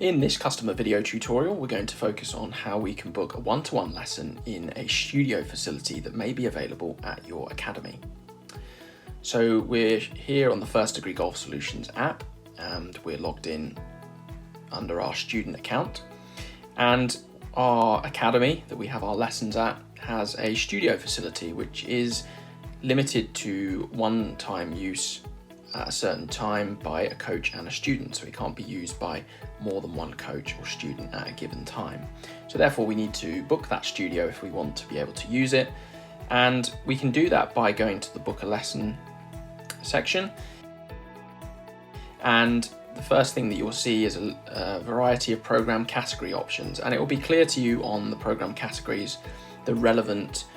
In this customer video tutorial, we're going to focus on how we can book a one-to-one lesson in a studio facility that may be available at your academy. So we're here on the First Degree Golf Solutions app, and we're logged in under our student account. And our academy that we have our lessons at has a studio facility which is limited to one-time use at a certain time by a coach and a student, so it can't be used by more than one coach or student at a given time. So therefore we need to book that studio if we want to be able to use it, and we can do that by going to the book a lesson section. And the first thing that you'll see is a variety of program category options, and it will be clear to you on the program categories the relevant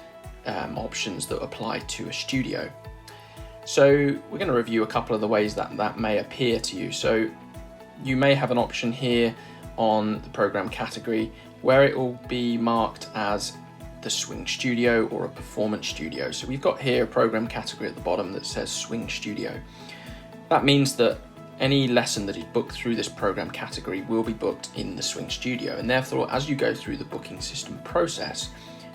options that apply to a studio. So we're going to review a couple of the ways that may appear to you. So you may have an option here on the program category where it will be marked as the swing studio or a performance studio. So we've got here a program category at the bottom that says swing studio. That means that any lesson that is booked through this program category will be booked in the swing studio, and therefore as you go through the booking system process,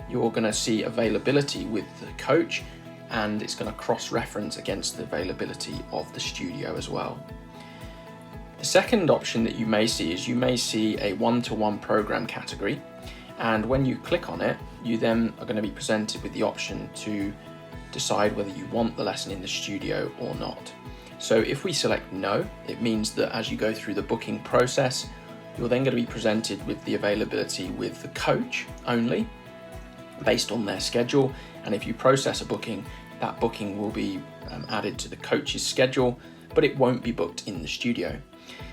you're going to see availability with the coach, and it's going to cross-reference against the availability of the studio as well. The second option that you may see is you may see a one-to-one program category, and when you click on it, you then are going to be presented with the option to decide whether you want the lesson in the studio or not. So if we select no, it means that as you go through the booking process, you're then going to be presented with the availability with the coach only, based on their schedule. And if you process a booking, that booking will be added to the coach's schedule, but it won't be booked in the studio.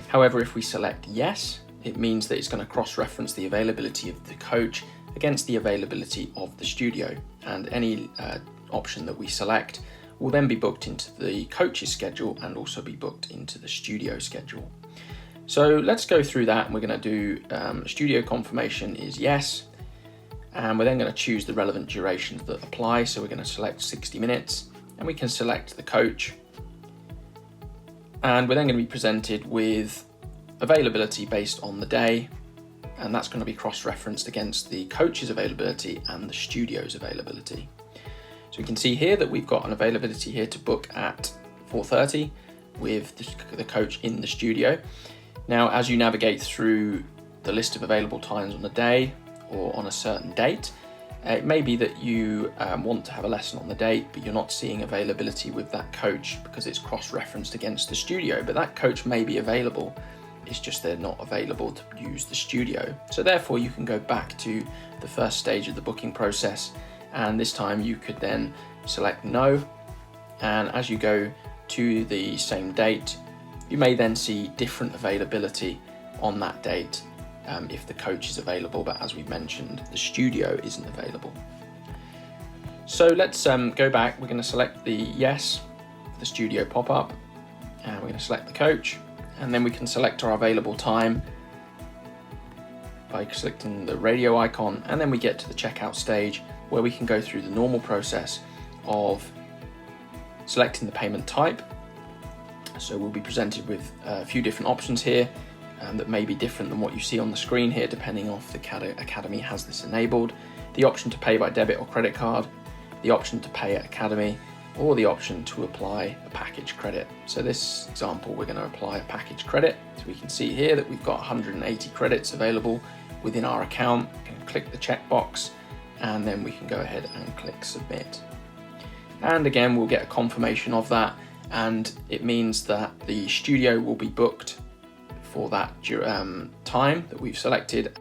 However, if we select yes, it means that it's going to cross-reference the availability of the coach against the availability of the studio, and any option that we select will then be booked into the coach's schedule and also be booked into the studio schedule. So let's go through that, and we're going to do studio confirmation is yes, and we're then going to choose the relevant durations that apply. So we're going to select 60 minutes, and we can select the coach, and we're then going to be presented with availability based on the day, and that's going to be cross-referenced against the coach's availability and the studio's availability. So we can see here that we've got an availability here to book at 4:30 with the coach in the studio. Now, as you navigate through the list of available times on the day or on a certain date, it may be that you want to have a lesson on the date, but you're not seeing availability with that coach because it's cross-referenced against the studio, but that coach may be available. It's just they're not available to use the studio. So therefore you can go back to the first stage of the booking process, and this time you could then select no, and as you go to the same date, you may then see different availability on that date if the coach is available, but as we've mentioned, the studio isn't available. So let's go back. We're going to select the yes for the studio pop-up, and we're going to select the coach, and then we can select our available time by selecting the radio icon, and then we get to the checkout stage where we can go through the normal process of selecting the payment type. So we'll be presented with a few different options here that may be different than what you see on the screen here, depending on if the academy has this enabled. The option to pay by debit or credit card, the option to pay at academy, or the option to apply a package credit. So this example, we're going to apply a package credit. So we can see here that we've got 180 credits available within our account. We can click the checkbox, and then we can go ahead and click submit. And again, we'll get a confirmation of that, and it means that the studio will be booked for that time that we've selected.